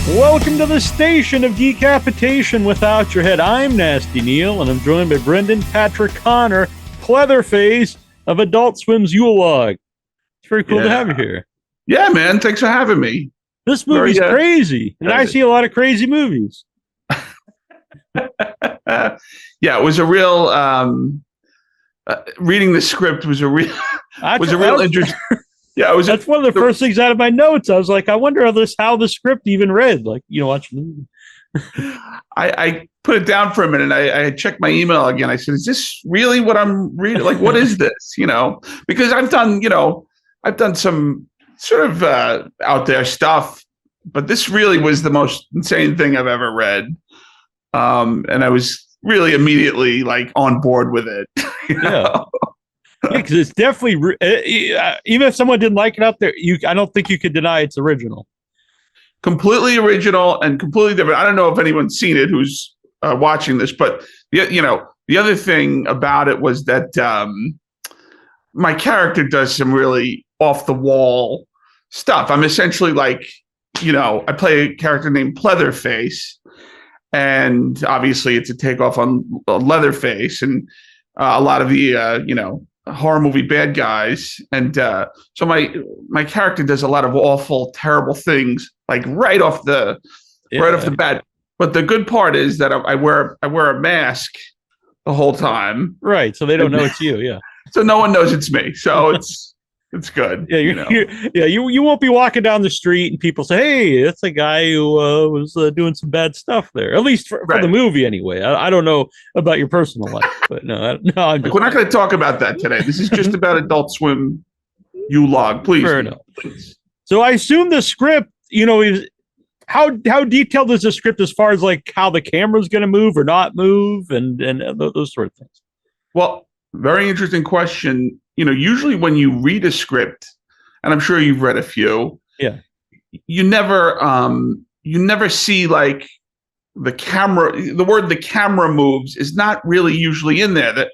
Welcome to the station of decapitation without your head. I'm Nasty Neal, and I'm joined by Brendan Patrick Connor, Pleatherface of Adult Swim's Yule Log. It's very cool to have you here. Yeah, man. Thanks for having me. This movie's crazy, and I see a lot of crazy movies. Yeah, it was a real. Reading the script was a real interest. Yeah, it was. That's one of the first things out of my notes. I was like, I wonder how the script even read. Like, watching the movie. I put it down for a minute. I checked my email again. I said, "Is this really what I'm reading? Like, what is this?" Because I've done some sort of out there stuff, but this really was the most insane thing I've ever read. And I was really immediately like on board with it. Yeah, because it's definitely even if someone didn't like it out there, I don't think you could deny it's original. Completely original and completely different. I don't know if anyone's seen it who's watching this, but the other thing about it was that my character does some really off the wall stuff. I'm essentially like, I play a character named Pleatherface, and obviously it's a takeoff on Leatherface and a lot of the horror movie bad guys. And so my character does a lot of awful, terrible things, like right off the bat. But the good part is that I wear a mask the whole time. Right. So they don't know it's you. Yeah. So no one knows it's me. So it's good. Yeah. You won't be walking down the street and people say, "Hey, that's a guy who was doing some bad stuff there." At least for the movie, anyway. I don't know about your personal life, but no. We're not going to talk about that today. This is just about Adult Swim Yule Log, please. Fair enough. Please. So I assume the script, how detailed is the script as far as like how the camera's going to move or not move and those sort of things? Well, very interesting question. Usually when you read a script, and I'm sure you've read a few, you never see like the camera. The word "the camera moves" is not really usually in there. That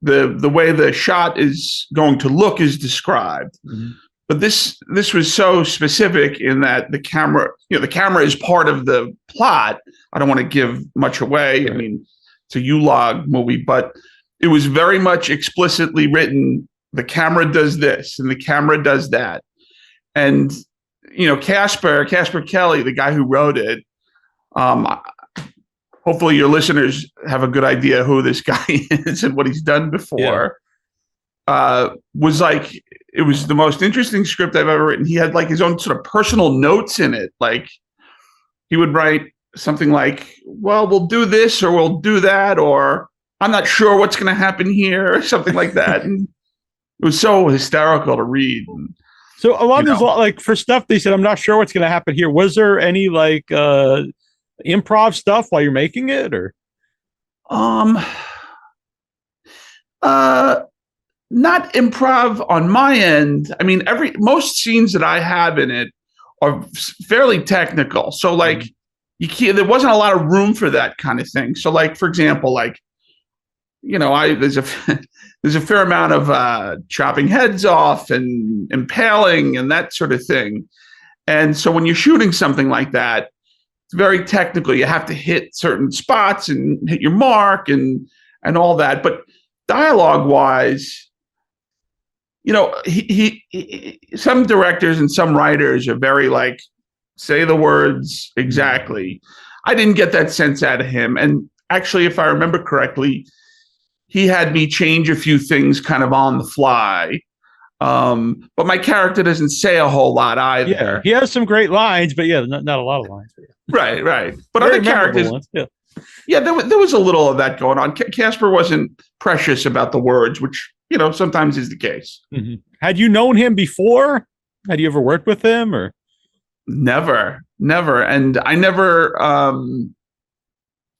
the way the shot is going to look is described. Mm-hmm. But this was so specific in that the camera is part of the plot. I don't want to give much away. Right. I mean, it's a Yule Log movie, but it was very much explicitly written. The camera does this and the camera does that. And, Casper Kelly, the guy who wrote it, hopefully your listeners have a good idea who this guy is and what he's done before. Yeah. It was the most interesting script I've ever written. He had like his own sort of personal notes in it. Like he would write something like, "Well, we'll do this or we'll do that," or "I'm not sure what's going to happen here," or something like that. And it was so hysterical to read. So along those, like for stuff they said, "I'm not sure what's going to happen here." Was there any like improv stuff while you're making it, or? Not improv on my end. I mean, most scenes that I have in it are fairly technical. So like, there wasn't a lot of room for that kind of thing. So like, for example, like, there's a fair amount of chopping heads off and impaling and that sort of thing. And so when you're shooting something like that, it's very technical. You have to hit certain spots and hit your mark and all that. But dialogue wise, he some directors and some writers are very like, say the words exactly. I didn't get that sense out of him. And actually, if I remember correctly, he had me change a few things kind of on the fly. But my character doesn't say a whole lot either. Yeah, he has some great lines, but not a lot of lines. Right. But other characters, there was a little of that going on. Casper wasn't precious about the words, which, sometimes is the case. Mm-hmm. Had you known him before? Had you ever worked with him or? Never. And I never,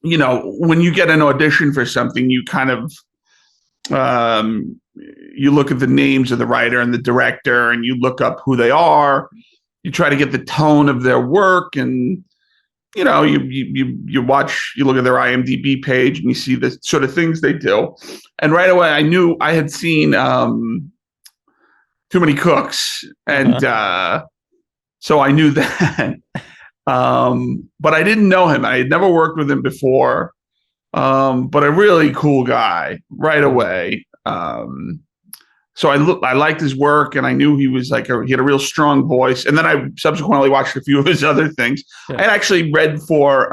when you get an audition for something, you kind of, you look at the names of the writer and the director and you look up who they are. You try to get the tone of their work and, you look at their IMDb page and you see the sort of things they do. And right away I knew I had seen Too Many Cooks. And so I knew that. But I didn't know him. I had never worked with him before. But a really cool guy right away. So I liked his work, and I knew he was he had a real strong voice. And then I subsequently watched a few of his other things. Yeah. I had actually read for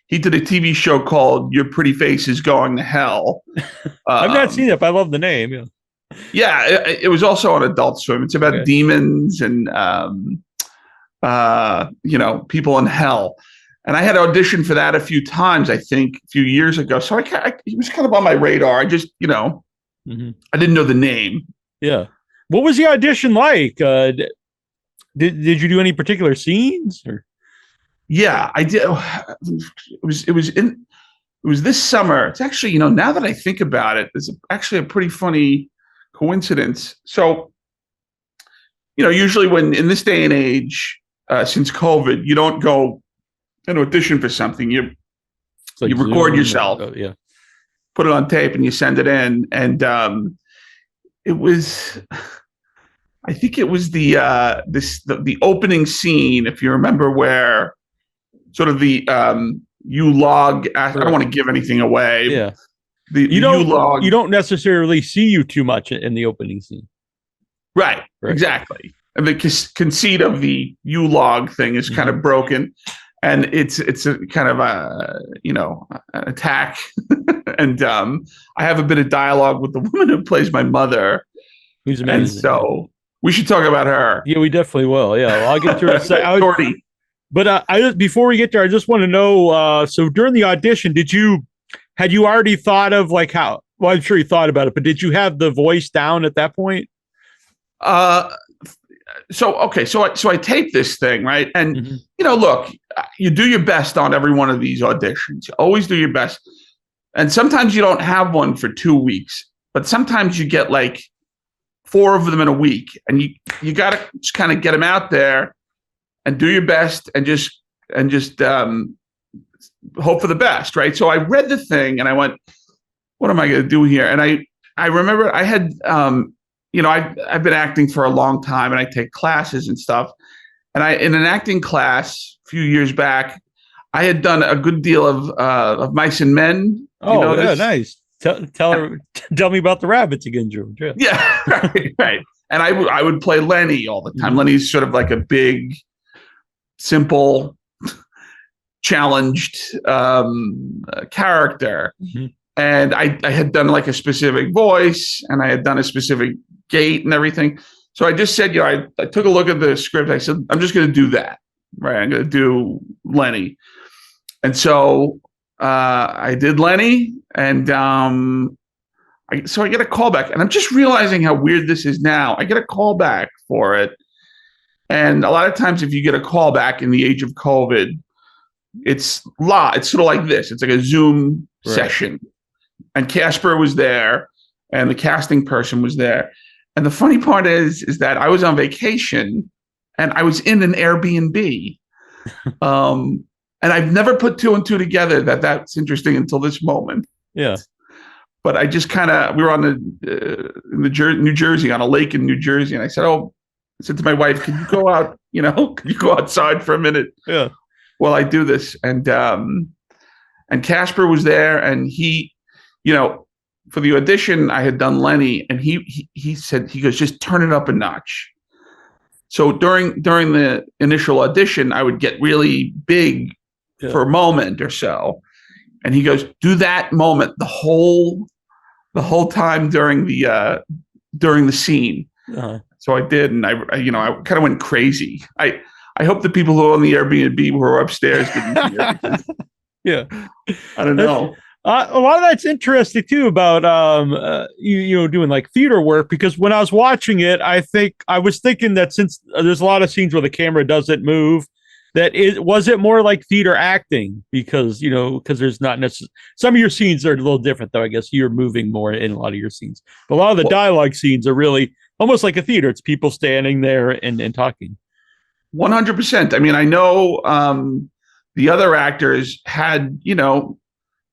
he did a TV show called Your Pretty Face is Going to Hell. I've not seen it, but I love the name. Yeah. Yeah, it was also on Adult Swim. It's about demons and people in hell. And I had auditioned for that a few times, I think, a few years ago. So he was kind of on my radar. I just, I didn't know the name. Yeah. What was the audition like? Did you do any particular scenes? Or? Yeah, I did. It was this summer. It's actually, now that I think about it, it's actually a pretty funny coincidence. So, usually when in this day and age, since COVID, you don't go and audition for something. You record yourself, put it on tape, and you send it in. And it was, I think it was the opening scene, if you remember, where sort of the you log. I don't want to give anything away. Yeah, you don't necessarily see you too much in the opening scene. Right. Exactly. And the conceit of the U-log thing is kind of broken. And it's a kind of an attack. And I have a bit of dialogue with the woman who plays my mother. Who's amazing. And so we should talk about her. Yeah, we definitely will. Yeah, well, I'll get to her. But before we get there, I just want to know. So during the audition, had you already thought of how? Well, I'm sure you thought about it, but did you have the voice down at that point? So I taped this thing, right? And look, you do your best on every one of these auditions. You always do your best. And sometimes you don't have one for 2 weeks, but sometimes you get 4 of them in a week, and you got to just kind of get them out there and do your best and just hope for the best, right? So I read the thing and I went, what am I going to do here? And I remember I had I've been acting for a long time, and I take classes and stuff. And in an acting class a few years back, I had done a good deal of Mice and Men. Oh, yeah, nice. Tell me about the rabbits again, George. Yeah, right. And I would play Lenny all the time. Mm-hmm. Lenny's sort of like a big, simple, challenged character. Mm-hmm. And I had done a specific voice, and I had done a specific gait and everything. So I just said, I took a look at the script. I said, I'm just going to do that. Right. I'm going to do Lenny. And so I did Lenny, and so I get a call back, and I'm just realizing how weird this is now. I get a call back for it. And a lot of times if you get a call back in the age of COVID, it's sort of like this. It's like a Zoom session. And Casper was there, and the casting person was there. And the funny part is that I was on vacation, and I was in an Airbnb. And I've never put 2 and 2 together that's interesting until this moment. Yeah. But I just we were on New Jersey, on a lake in New Jersey. And I said to my wife, can you go out, can you go outside for a minute? Yeah. While I do this. And Casper was there, and he, for the audition, I had done Lenny, and he said, he goes, just turn it up a notch. So during the initial audition, I would get really big for a moment or so. And he goes, do that moment the whole time during the scene. Uh-huh. So I did, and I kind of went crazy. I hope the people who own the Airbnb who were upstairs didn't hear it. Yeah. I don't know. A lot of that's interesting too about doing theater work, because when I was watching it, I was thinking that since there's a lot of scenes where the camera doesn't move, was it more like theater acting, because there's not necessarily, some of your scenes are a little different though. I guess you're moving more in a lot of your scenes, but a lot of the dialogue scenes are really almost like a theater. It's people standing there and talking. 100%. I mean, I know the other actors had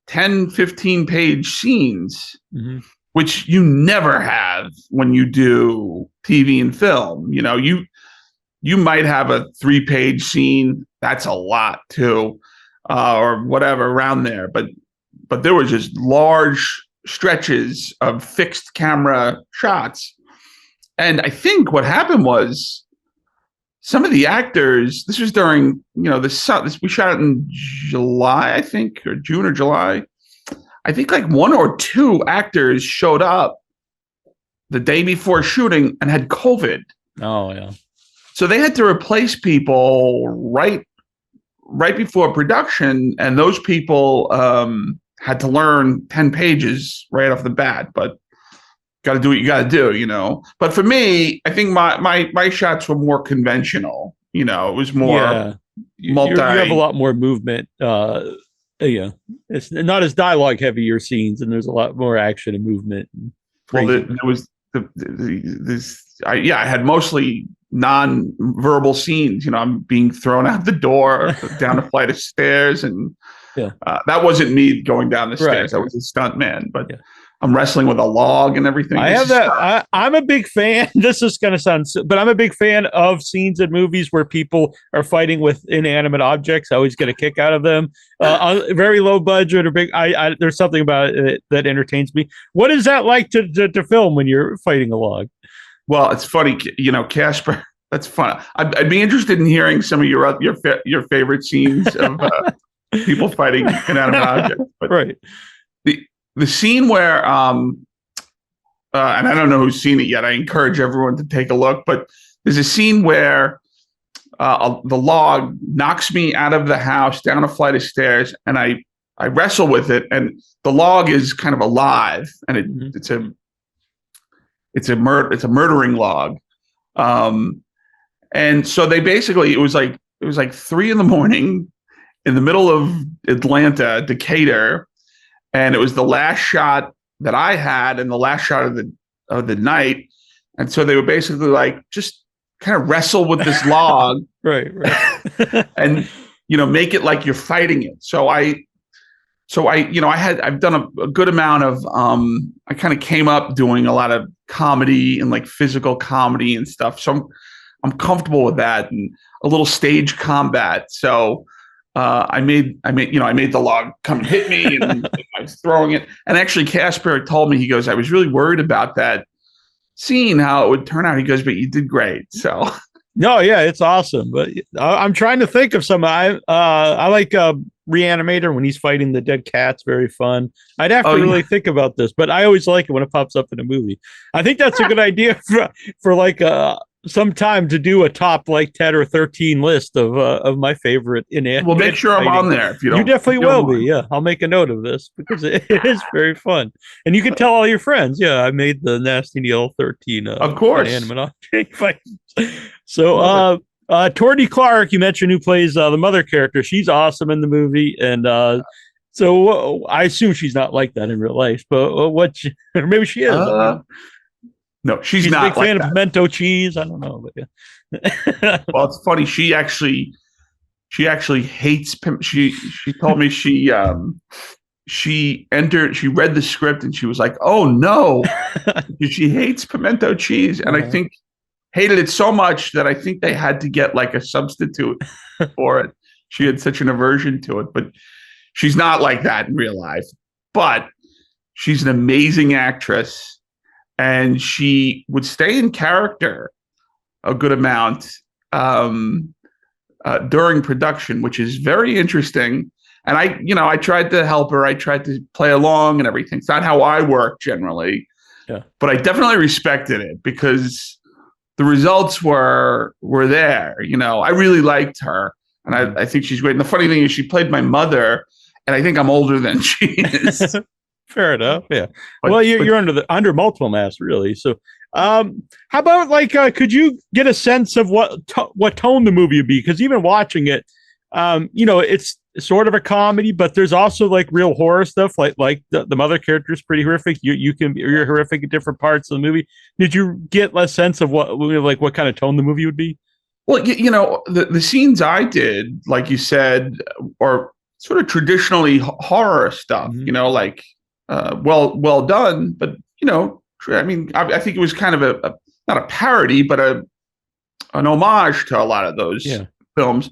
10, 15 page scenes, mm-hmm. which you never have when you do TV and film. you might have a 3-page scene. That's a lot too, or whatever around there. But there were just large stretches of fixed camera shots. And I think what happened was some of the actors, this was during, we shot it in July, I think, or June or July. I think like 1 or 2 actors showed up the day before shooting and had COVID. Oh, yeah. So they had to replace people right before production, and those people had to learn 10 pages right off the bat. But got to do what you got to do, But for me, I think my shots were more conventional. It was more multi. You have a lot more movement. It's not as dialogue heavy your scenes, and there's a lot more action and movement. Well, there was I had mostly non-verbal scenes. I'm being thrown out the door, down a flight of stairs, and that wasn't me going down the stairs. I was a stunt man, but I'm wrestling with a log and everything. I have that. I'm a big fan. This is going to sound, but I'm a big fan of scenes in movies where people are fighting with inanimate objects. I always get a kick out of them. Very low budget or big. There's something about it that entertains me. What is that like to film when you're fighting a log? Well, it's funny, Casper. That's fun. I'd be interested in hearing some of your favorite scenes of people fighting inanimate objects. But right. The scene where, and I don't know who's seen it yet. I encourage everyone to take a look. But there's a scene where the log knocks me out of the house down a flight of stairs, and I wrestle with it, and the log is kind of alive, and it's a murdering log. And so they basically, it was like 3 a.m. in the middle of Atlanta, Decatur. And it was the last shot that I had and the last shot of the night. And so they were basically like, just kind of wrestle with this log. Right. And, make it like you're fighting it. So I've done a good amount of, I kind of came up doing a lot of comedy and like physical comedy and stuff. So I'm comfortable with that, and a little stage combat. So I made the log come and hit me, and I was throwing it. And actually, Casper told me, he goes, I was really worried about that scene, how it would turn out. He goes, but you did great. So no, yeah, it's awesome. But I'm trying to think of some. I like Reanimator when he's fighting the dead cats. Very fun. I'd have to really think about this, but I always like it when it pops up in a movie. I think that's a good idea for like some time to do a top like 10 or 13 list of my favorite inanimate. Well, make sure I'm on there. If you don't, you definitely will be. Yeah, I'll make a note of this because it is very fun, and you can tell all your friends. Yeah, I made the Nasty Neal 13. Of course, inanimate object fights. So, Tordy Clark, you mentioned, who plays the mother character. She's awesome in the movie, and so I assume she's not like that in real life. But or maybe she is. No, she's not a big like fan that. of pimento cheese. I don't know, but yeah. Well, it's funny. She actually hates she told me she read the script and she was like, oh no, she hates pimento cheese. And I think hated it so much that I think they had to get like a substitute for it. She had such an aversion to it, but she's not like that in real life. But she's an amazing actress. And she would stay in character a good amount during production, which is very interesting. And I tried to help her. I tried to play along and everything. It's not how I work generally, but I definitely respected it because the results were there. I really liked her, and I think she's great. And the funny thing is, she played my mother, and I think I'm older than she is. Fair enough. Yeah. Well, you're under multiple masks, really. So, how about like, could you get a sense of what tone the movie would be? Because even watching it, it's sort of a comedy, but there's also like real horror stuff. Like the mother character is pretty horrific. You're horrific at different parts of the movie. Did you get a sense of what kind of tone the movie would be? Well, the scenes I did, like you said, are sort of traditionally horror stuff. Like. Well done, but I think it was kind of not a parody, but an homage to a lot of those films.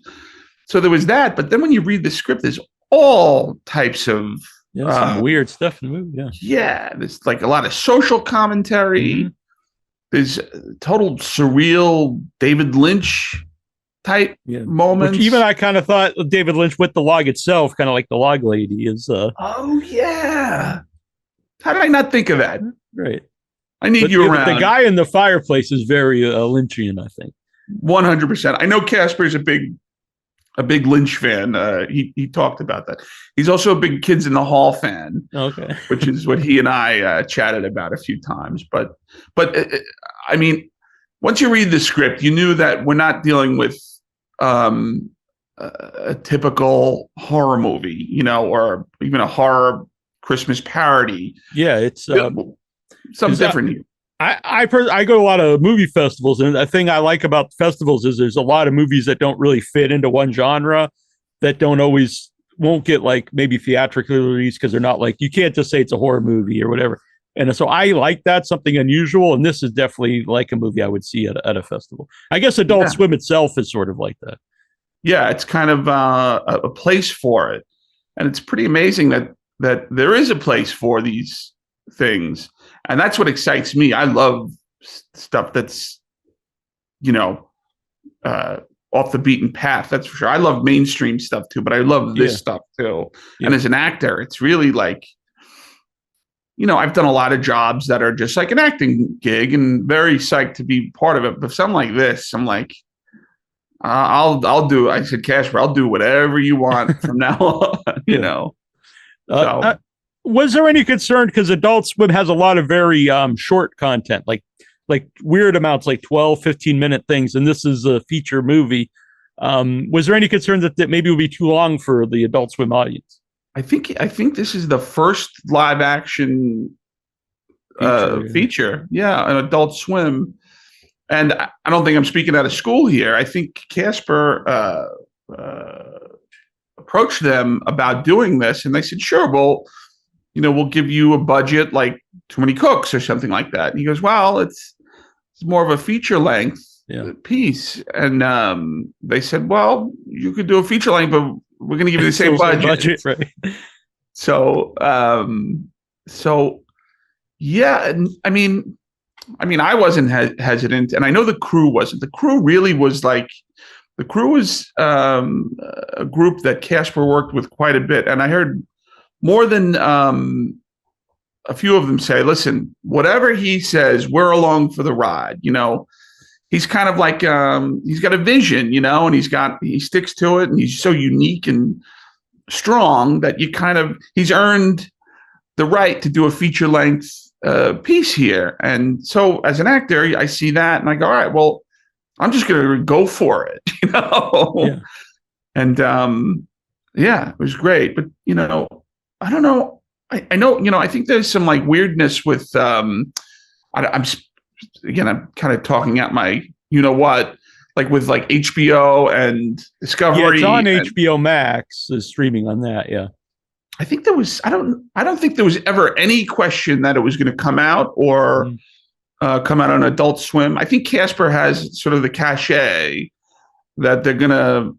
So there was that, but then when you read the script, there's all types of some weird stuff in the movie. There's like a lot of social commentary. There's total surreal David Lynch type moments. Which even I kind of thought David Lynch with the log itself, kind of like the log lady is. Oh yeah, how did I not think of that? Right. I need you around. The guy in the fireplace is very Lynchian, I think. 100%. I know Casper is a big Lynch fan. He talked about that. He's also a big Kids in the Hall fan. Okay. Which is what he and I chatted about a few times. But I mean, once you read the script, you knew that we're not dealing with a typical horror movie, or even a horror Christmas parody. Yeah, it's something different here. I go to a lot of movie festivals, and the thing I like about festivals is there's a lot of movies that don't really fit into one genre, that won't get like maybe theatrically released because they're not like, you can't just say it's a horror movie or whatever. And so I like that, something unusual, and this is definitely like a movie I would see at a festival. I guess Adult Swim itself is sort of like that. Yeah, it's kind of a place for it, and it's pretty amazing that there is a place for these things. And that's what excites me. I love stuff that's, off the beaten path. That's for sure. I love mainstream stuff too, but I love this stuff too. Yeah. And as an actor, it's really like, I've done a lot of jobs that are just like an acting gig and very psyched to be part of it. But something like this, I'm like, I'll do. I said, Casper, I'll do whatever you want from now on. So. Was there any concern, because Adult Swim has a lot of very short content, like weird amounts, like 12, 15-minute things, and this is a feature movie. Was there any concern that maybe it would be too long for the Adult Swim audience? I think this is the first live action feature. An Adult Swim. And I don't think I'm speaking out of school here. I think Casper approached them about doing this, and they said, sure, we'll give you a budget like Too Many Cooks or something like that. And he goes, well, it's more of a feature length piece. And they said, well, you could do a feature length, but we're going to give you the same budget. Right. So, yeah. I mean, I wasn't hesitant, and I know the crew wasn't. The crew really was like, the crew was a group that Casper worked with quite a bit. And I heard more than a few of them say, listen, whatever he says, we're along for the ride. He's kind of like, he's got a vision, and he sticks to it, and he's so unique and strong that he's earned the right to do a feature length piece here. And so as an actor, I see that and I go, all right, well, I'm just going to go for it, Yeah. And it was great. But, I don't know. I know, I think there's some like weirdness with, I'm kind of talking at my, like with like HBO and Discovery. Yeah, it's on HBO Max, is streaming on that. Yeah. I think there was, I don't think there was ever any question that it was going to come out or come out on Adult Swim. I think Casper has sort of the cachet that they're going to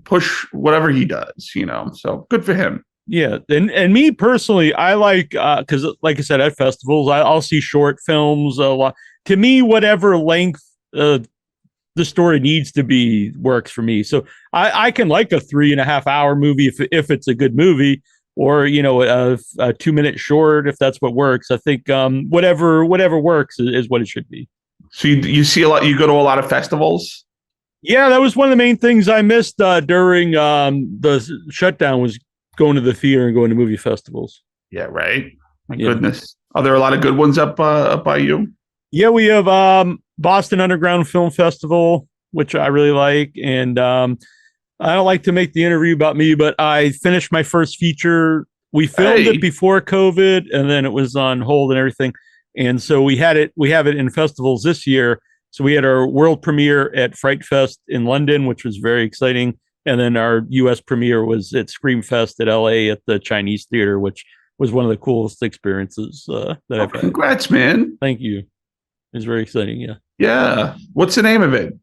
push whatever he does, so good for him. Yeah. And me personally, I like, because like I said, at festivals, I'll see short films a lot. To me, whatever length the story needs to be works for me. So I can like a 3.5 hour movie if it's a good movie, or, a 2-minute short, if that's what works. I think whatever works is what it should be. So you see a lot, you go to a lot of festivals? Yeah, that was one of the main things I missed during the shutdown, was going to the theater and going to movie festivals. Yeah, right. My goodness. Are there a lot of good ones up by you? Yeah, we have Boston Underground Film Festival, which I really like. And I don't like to make the interview about me, but I finished my first feature. We filmed it before COVID, and then it was on hold and everything. And so we have it in festivals this year. So we had our world premiere at Fright Fest in London, which was very exciting. And then our US premiere was at Screamfest at LA at the Chinese Theater, which was one of the coolest experiences that I've had. Congrats, man. Thank you. It was very exciting. Yeah. Yeah. What's the name of it?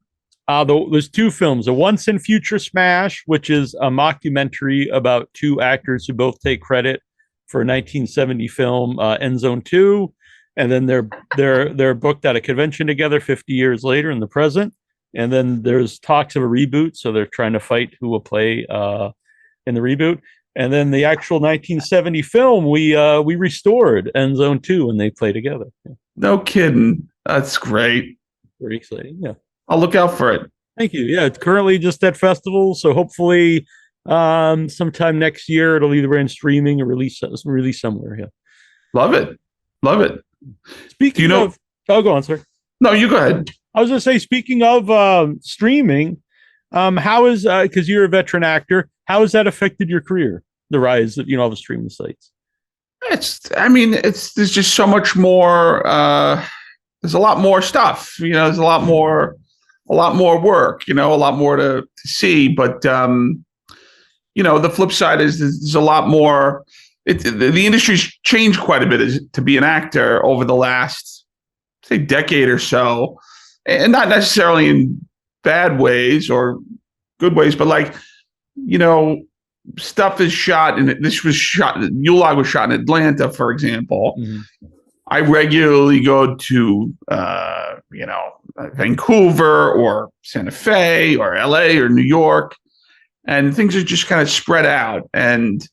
There's two films: a Once and Future Smash, which is a mockumentary about two actors who both take credit for a 1970 film, End Zone 2, and then they're booked at a convention together 50 years later in the present. And then there's talks of a reboot, so they're trying to fight who will play in the reboot. And then the actual 1970 film we restored, End Zone 2, and they play together. Yeah. No kidding. That's great. Very exciting. Yeah. I'll look out for it. Thank you. Yeah, it's currently just at festivals, so hopefully sometime next year it'll either be in streaming or release somewhere. Yeah. Love it. Love it. Speaking of, go on, sir. No, you go ahead. I was going to say, speaking of streaming, how is because you're a veteran actor, how has that affected your career? The rise of all the streaming sites. There's just so much more. There's a lot more stuff. There's a lot more work. A lot more to see. But the flip side is there's a lot more. The industry's changed quite a bit to be an actor over the last, say, decade or so, and not necessarily in bad ways or good ways, but stuff is shot, and Yule was shot in Atlanta, for example. Mm-hmm. I regularly go to, Vancouver or Santa Fe or LA or New York, and things are just kind of spread out. And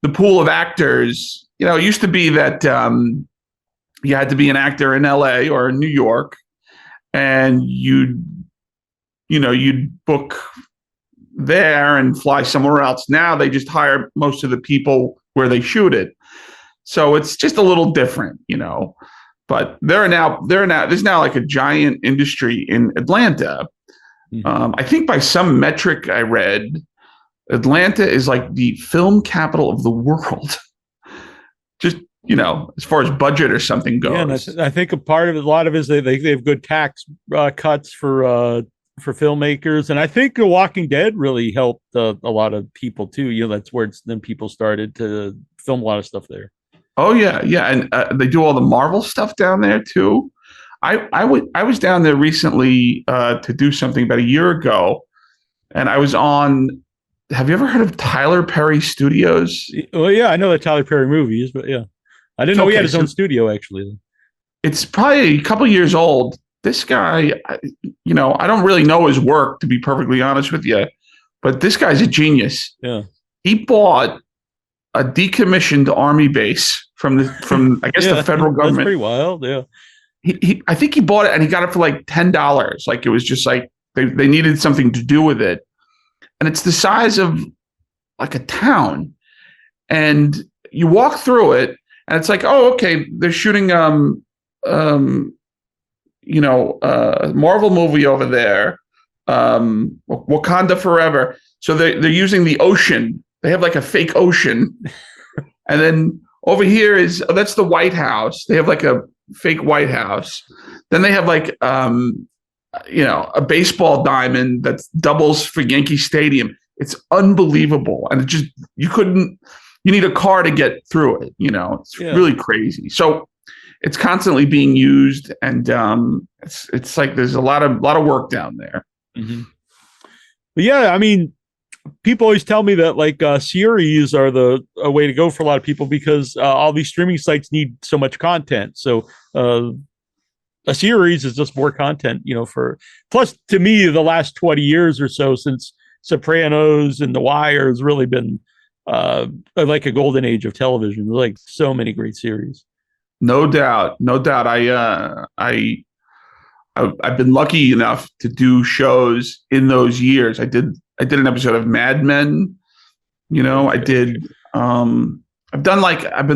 the pool of actors, it used to be that you had to be an actor in LA or in New York, and you'd book there and fly somewhere else. Now they just hire most of the people where they shoot it. So it's just a little different, but there's now like a giant industry in Atlanta. Mm-hmm. I think by some metric I read, Atlanta is like the film capital of the world. Just, as far as budget or something goes. Yeah, and I think a lot of it is they have good tax cuts for filmmakers, and I think The Walking Dead really helped a lot of people too. That's where then people started to film a lot of stuff there. Oh yeah, and they do all the Marvel stuff down there too. I was down there recently to do something about a year ago, and I was on. Have you ever heard of Tyler Perry Studios? Well, yeah, I know the Tyler Perry movies, but yeah, I didn't know he had his own studio actually. It's probably a couple years old. This guy, I don't really know his work, to be perfectly honest with you, but this guy's a genius. Yeah. He bought a decommissioned army base from I guess the federal government. That's pretty wild. Yeah. I think he bought it and he got it for like $10. Like it was just like they needed something to do with it. And it's the size of like a town. And you walk through it and it's like, oh, okay, they're shooting a Marvel movie over there, Wakanda Forever. So they're using the ocean. They have like a fake ocean. And then over here that's the White House. They have like a fake White House. Then they have like, a baseball diamond that doubles for Yankee Stadium. It's unbelievable. And you need a car to get through it. It's really crazy. So it's constantly being used, and it's like there's a lot of work down there. Mm-hmm. But yeah, people always tell me that series are a way to go for a lot of people because all these streaming sites need so much content. So a series is just more content, plus to me, the last 20 years or so since Sopranos and The Wire has really been like a golden age of television. There's like so many great series. No doubt. I've been lucky enough to do shows in those years. I did an episode of Mad Men. I did. I've been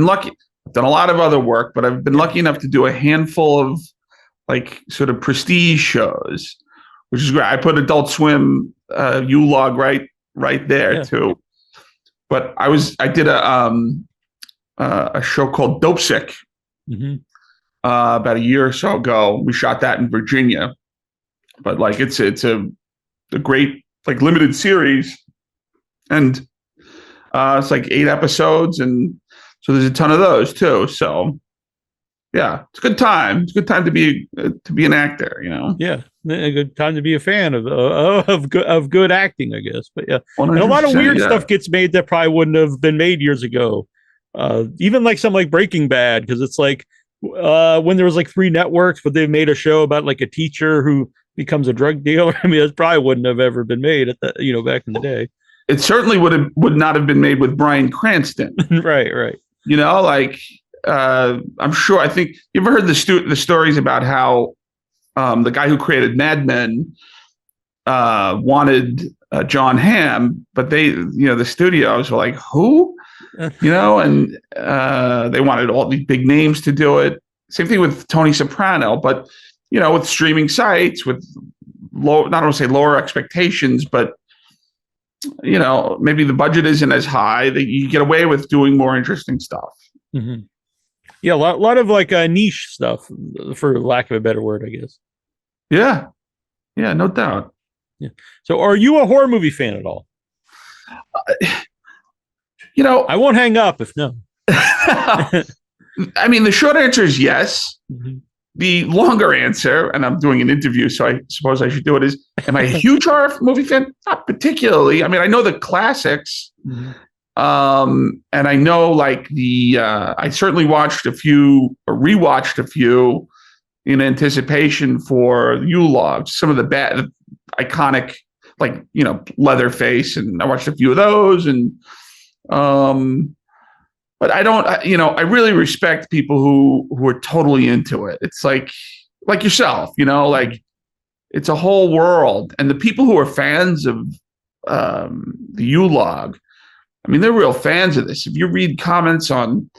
lucky. I've done a lot of other work, but I've been lucky enough to do a handful of like sort of prestige shows, which is great. I put Adult Swim Yule right there too. But I did a show called Dope Sick. Mm-hmm. About a year or so ago. We shot that in Virginia, but like it's a great like limited series, and it's like 8 episodes, and so there's a ton of those too. So Yeah, it's a good time. It's a good time to be an actor, you know. Yeah, a good time to be a fan of good acting, I guess. But yeah, and a lot of 100%, weird yeah. stuff gets made that probably wouldn't have been made years ago. Even like something like Breaking Bad, because it's like when there was like 3 networks, but they made a show about like a teacher who becomes a drug dealer. I mean, it probably wouldn't have ever been made at the, back in the day. It certainly would not have been made with Bryan Cranston. Right. You know, like I'm sure. I think you ever heard the stories about how the guy who created Mad Men wanted John Hamm, but the studios were like, who? And they wanted all these big names to do it. Same thing with Tony Soprano, but with streaming sites, with not want to say lower expectations, but maybe the budget isn't as high, that you get away with doing more interesting stuff. Mm-hmm. Yeah, a lot of like niche stuff, for lack of a better word, I guess. Yeah, no doubt. Yeah. So, are you a horror movie fan at all? I won't hang up if no. I mean, the short answer is yes. Mm-hmm. The longer answer, and I'm doing an interview, so I suppose I should do it, is, am I a huge horror movie fan? Not particularly. I mean, I know the classics. Mm-hmm. And I know like I certainly watched a few or rewatched a few in anticipation for Yule logs, some of the bad, iconic, like, Leatherface. And I watched a few of those. And, but I don't, I really respect people who are totally into it. It's like yourself, like it's a whole world. And the people who are fans of the Yule log, I mean, they're real fans of this. If you read comments on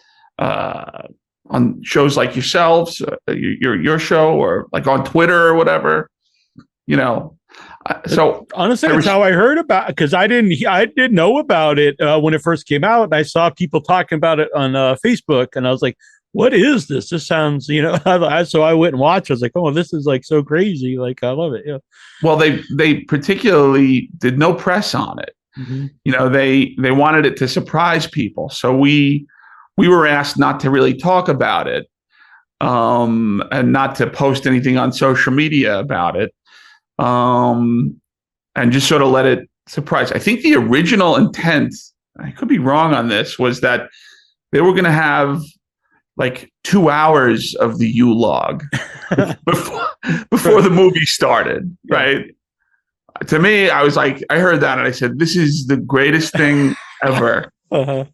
shows like yourselves, your show, or like on Twitter or whatever, So honestly, that's how I heard about it, because I didn't know about it when it first came out, and I saw people talking about it on Facebook, and I was like, "What is this? This sounds, So I went and watched. I was like, "Oh, this is like so crazy! Like, I love it." Yeah. Well, they particularly did no press on it. Mm-hmm. They wanted it to surprise people. So we were asked not to really talk about it, and not to post anything on social media about it, and just sort of let it surprise. I think the original intent, I could be wrong on this, was that they were going to have like 2 hours of the Yule log before the movie started, right? To me, I was like, I heard that and I said, this is the greatest thing ever. Uh-huh.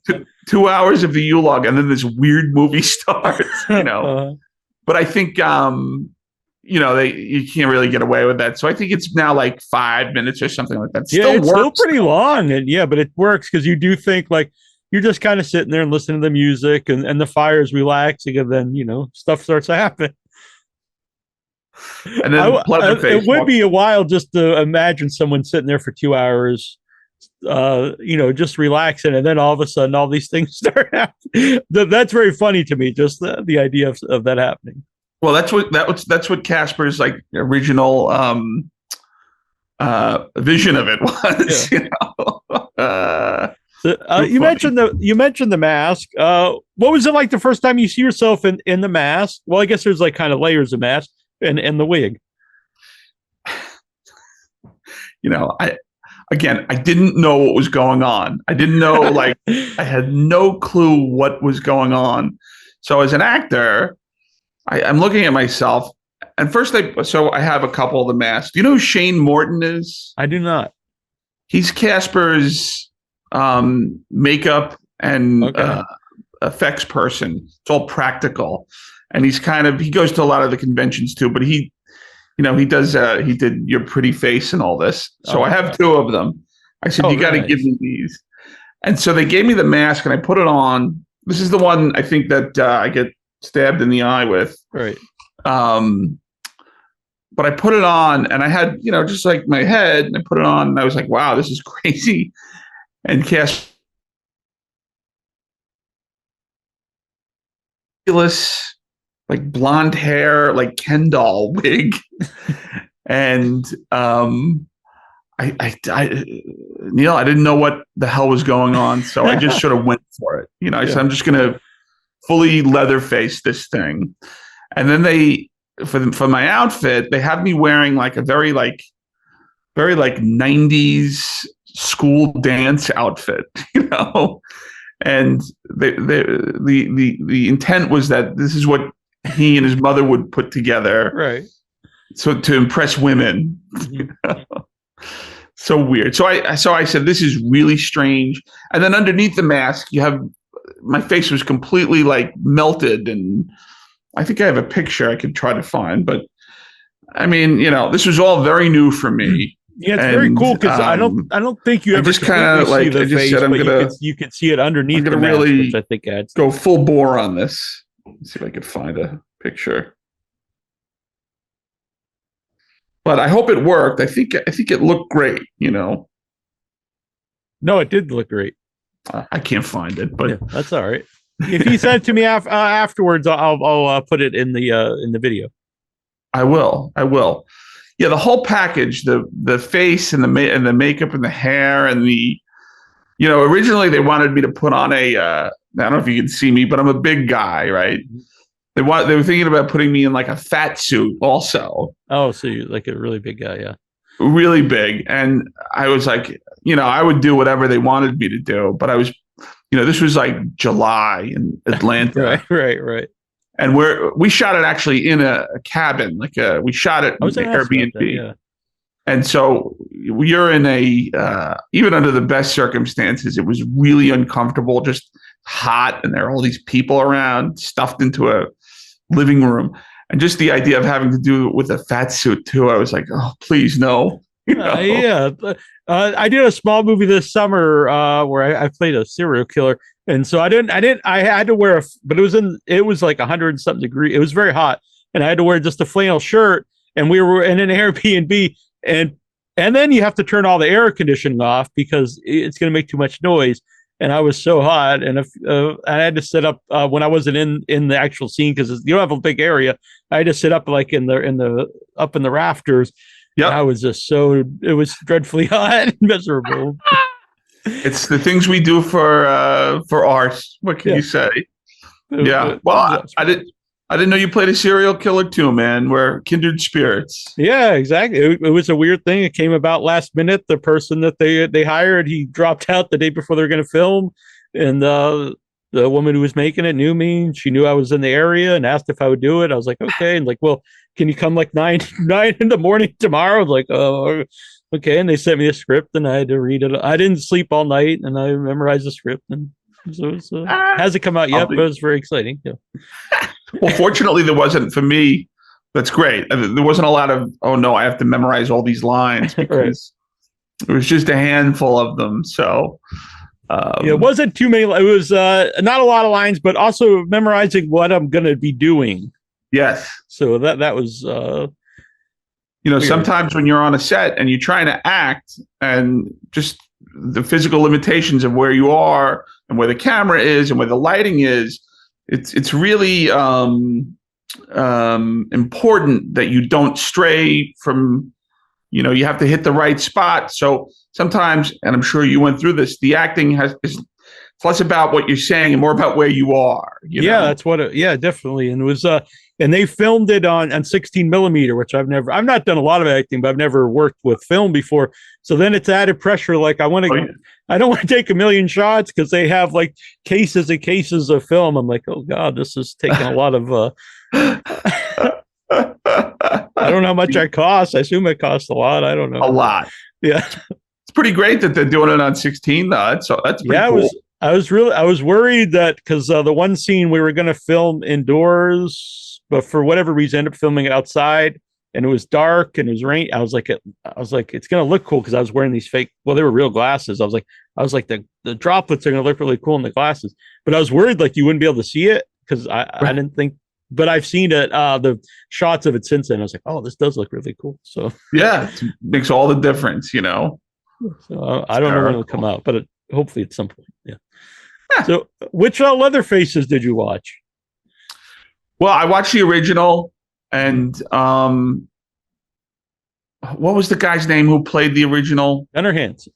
2 hours of the Yule log, and then this weird movie starts, Uh-huh. But I think, you can't really get away with that. So I think it's now like 5 minutes or something like that. It's still pretty long. And but it works, because you do think like you're just kind of sitting there and listening to the music, and the fire's relaxing, and then, stuff starts to happen. And then it would be a while just to imagine someone sitting there for 2 hours, just relaxing, and then all of a sudden all these things start happening. That's very funny to me, just the idea of that happening. Well, that's what Casper's like original vision of it was. Yeah. You mentioned the mask. What was it like the first time you see yourself in the mask? Well, I guess there's like kind of layers of mask and the wig. I didn't know what was going on. I didn't know, like, I had no clue what was going on. So as an actor, I'm looking at myself, and first I have a couple of the masks. Do you know who Shane Morton is? I do not. He's Casper's makeup and effects person. It's all practical, and he goes to a lot of the conventions too. But he did Your Pretty Face and all this. So I have 2 of them. I said, you got to give me these. And so they gave me the mask, and I put it on. This is the one I think that I get stabbed in the eye with. Right. But I put it on, and I had, just like my head, and I put it on, and I was like, wow, this is crazy. And like blonde hair, like Ken doll wig. And Neil, I didn't know what the hell was going on, so I just sort of went for it. I said, I'm just gonna fully Leatherface this thing. And then for my outfit, they have me wearing like a very 90s school dance outfit, and the intent was that this is what he and his mother would put together, right? So to impress women. So weird. So I said, this is really strange. And then underneath the mask, my face was completely like melted, and I think I have a picture I could try to find, but I mean, this was all very new for me. Yeah, it's very cool because I don't think you ever just kind of see the face, said, but you can see it underneath the mask, really which I think adds. Go full bore on this. Let's see if I could find a picture. But I hope it worked. I think it looked great. No, it did look great. I can't find it, but that's all right. If you send it to me afterwards, I'll put it in the video. I will. Yeah, the whole package, the face and the makeup and the hair and originally they wanted me to put on I don't know if you can see me, but I'm a big guy, right? They were thinking about putting me in like a fat suit also. Oh, so you're like a really big guy, yeah. Really big. And I was like, I would do whatever they wanted me to do, but I was, this was like July in Atlanta. right. And we shot it actually in a cabin, we shot it in Airbnb. That, yeah. And so you're in even under the best circumstances, it was really uncomfortable, just hot. And there are all these people around stuffed into a living room. And just the idea of having to do it with a fat suit too, I was like, oh, please no. Yeah. I did a small movie this summer where I played a serial killer. And so I had to wear but it was like 100 and something degrees. It was very hot. And I had to wear just a flannel shirt, and we were in an Airbnb, and then you have to turn all the air conditioning off because it's going to make too much noise. And I was so hot, and I had to sit up when I wasn't in the actual scene because you don't have a big area. I had to sit up like in the rafters. Yeah, I was just it was dreadfully hot and miserable. It's the things we do for art. What can you say? Yeah. Well, I didn't know you played a serial killer too, man. We're kindred spirits. Yeah, exactly. It was a weird thing. It came about last minute. The person that they hired, he dropped out the day before they were going to film, and the woman who was making it knew me. And she knew I was in the area and asked if I would do it. I was like, okay. And like, well, can you come like 9 in the morning tomorrow? I was like, oh, okay. And they sent me a script, and I had to read it. I didn't sleep all night, and I memorized the script. And so it hasn't come out yet, but it was very exciting. Yeah. Well, fortunately, there wasn't for me. That's great. There wasn't a lot of, oh no, I have to memorize all these lines because it was just a handful of them. So it wasn't too many. It was not a lot of lines, but also memorizing what I'm going to be doing. Yes. So that was, weird. Sometimes when you're on a set and you're trying to act, and just the physical limitations of where you are and where the camera is and where the lighting is, it's really important that you don't stray from, you have to hit the right spot. So sometimes, and I'm sure you went through this, the acting it's less about what you're saying and more about where you are. That's what definitely. And it was, and they filmed it on 16 millimeter, which I've not done a lot of acting, but I've never worked with film before. So then it's added pressure. Like I don't want to take a million shots because they have like cases and cases of film. I'm like, oh God, this is taking a lot of, I don't know how much it costs. I assume it costs a lot. I don't know. A lot. Yeah. It's pretty great that they're doing it on 16 though. That's pretty cool. I was worried that because the one scene we were going to film indoors, but for whatever reason, ended up filming it outside, and it was dark and it was rain. I was like, it's going to look cool because I was wearing these fake. Well, they were real glasses. I was like, the droplets are going to look really cool in the glasses. But I was worried like you wouldn't be able to see it because I didn't think. But I've seen it, the shots of it since then. I was like, oh, this does look really cool. So yeah, it makes all the difference, So I don't know when it'll come out, but hopefully at some point. Yeah. So which Leatherfaces did you watch? Well, I watched the original, and what was the guy's name who played the original? Gunnar Hansen.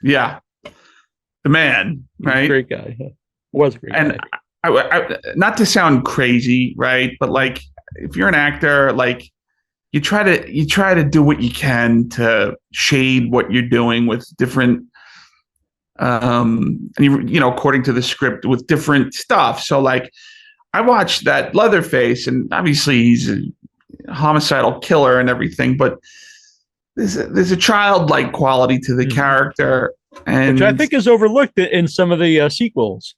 Yeah, the man, right? Great guy. Yeah. Was a great guy. not to sound crazy, right? But like, if you're an actor, like you try to do what you can to shade what you're doing with different, and according to the script with different stuff. So like, I watched that Leatherface, and obviously he's a homicidal killer and everything, but there's a childlike quality to the character, and which I think is overlooked in some of the sequels.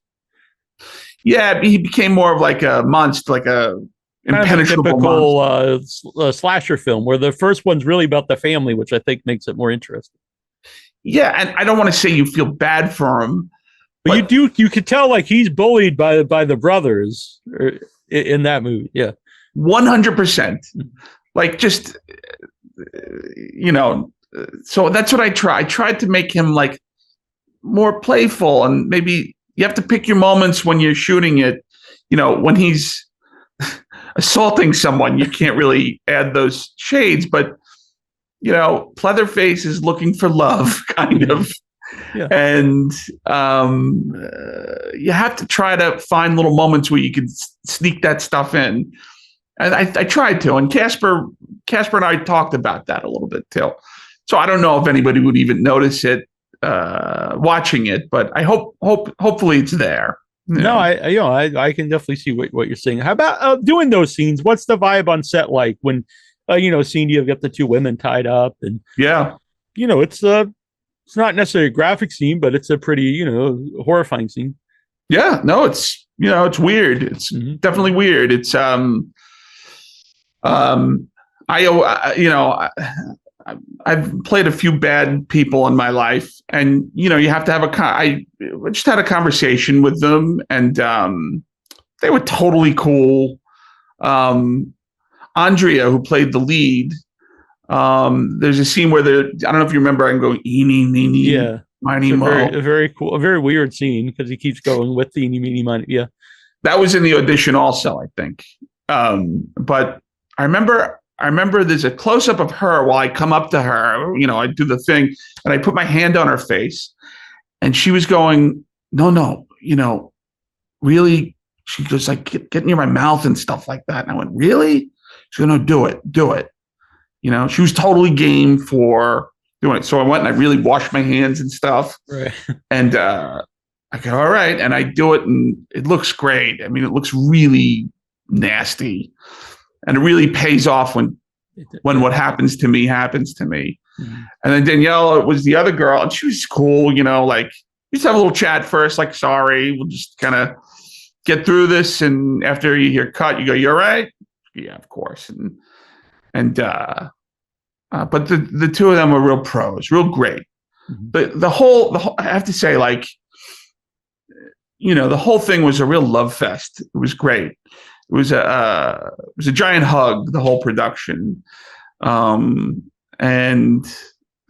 Yeah, he became more of like a monster, like a impenetrable typical slasher film, where the first one's really about the family, which I think makes it more interesting. Yeah, and I don't want to say you feel bad for him, but you could tell like he's bullied by the brothers in that movie. Yeah, 100%. Like, just so that's what I tried. I tried to make him like more playful, and maybe you have to pick your moments when you're shooting it. When he's assaulting someone, you can't really add those shades, but Pleatherface is looking for love, kind of. Yeah. And you have to try to find little moments where you can sneak that stuff in. And I tried to, and Casper and I talked about that a little bit too. So I don't know if anybody would even notice it watching it, but I hopefully it's there. No, I can definitely see what you're saying. How about doing those scenes? What's the vibe on set like when seeing you've got the two women tied up, and it's not necessarily a graphic scene, but it's a pretty horrifying scene. Yeah, no, it's it's weird. It's definitely weird. It's I've played a few bad people in my life, and you have to have I just had a conversation with them, and they were totally cool. Andrea, who played the lead, there's a scene where I don't know if you remember, I'm going eeny meeny, yeah, miny mo. A very cool, a very weird scene because he keeps going with the eeny meeny miny. Yeah, that was in the audition also, I think. But I remember there's a close up of her while I come up to her. I do the thing, and I put my hand on her face, and she was going, no, really. She goes like, get near my mouth and stuff like that. And I went, really? She's going, no, do it. She was totally game for doing it. So I went and I really washed my hands and stuff. Right. And I go, all right. And I do it, and it looks great. I mean, it looks really nasty. And it really pays off when what happens to me happens to me. Mm-hmm. And then Danielle was the other girl, and she was cool, like, just have a little chat first, like, sorry, we'll just kind of get through this. And after you hear cut, you go, you're right. Yeah, of course. But the two of them were real pros, real great. Mm-hmm. The whole, I have to say, like, the whole thing was a real love fest. It was great. It was a giant hug, the whole production. And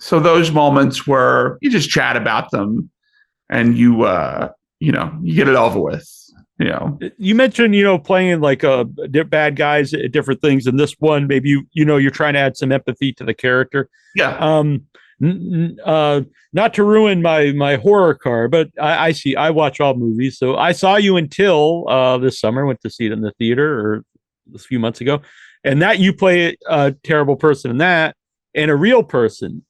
so those moments where you just chat about them, and you get it over with. You mentioned, playing like bad guys at different things. And this one, maybe, you're trying to add some empathy to the character. Yeah. Not to ruin my horror card, but I watch all movies. So I saw you in Till this summer, went to see it in the theater or a few months ago. And that you play a terrible person in that, and a real person.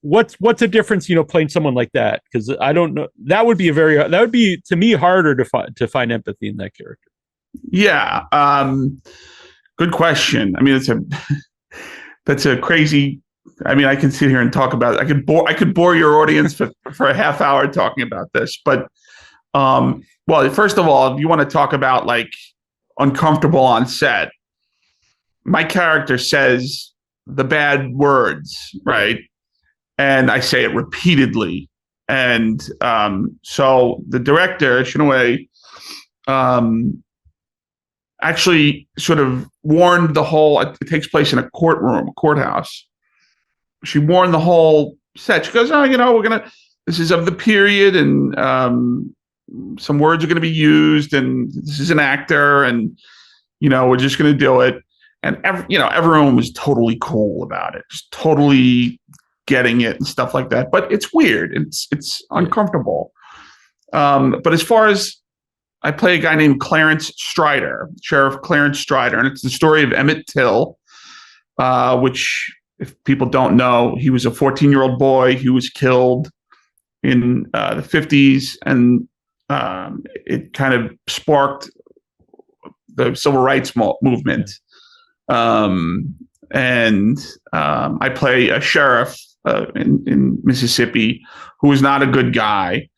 What's the difference, playing someone like that? Because I don't know. That would be to me harder to find empathy in that character. Yeah. Good question. I mean, that's a crazy. I mean, I can sit here and talk about it. I could bore your audience for a half hour talking about this. But well, first of all, if you want to talk about like uncomfortable on set, my character says the bad words, right? And I say it repeatedly. And so the director, Shinue, actually sort of warned the whole, it takes place in a courthouse. She warned the whole set. She goes, oh, this is of the period, and some words are going to be used, and this is an actor, and, we're just going to do it. And, everyone was totally cool about it, just totally getting it and stuff like that. But it's weird. It's uncomfortable. But as far as I play a guy named Clarence Strider, Sheriff Clarence Strider, and it's the story of Emmett Till, which, if people don't know, he was a 14-year-old boy who was killed in the 50s, and it kind of sparked the civil rights movement. I play a sheriff in Mississippi who is not a good guy.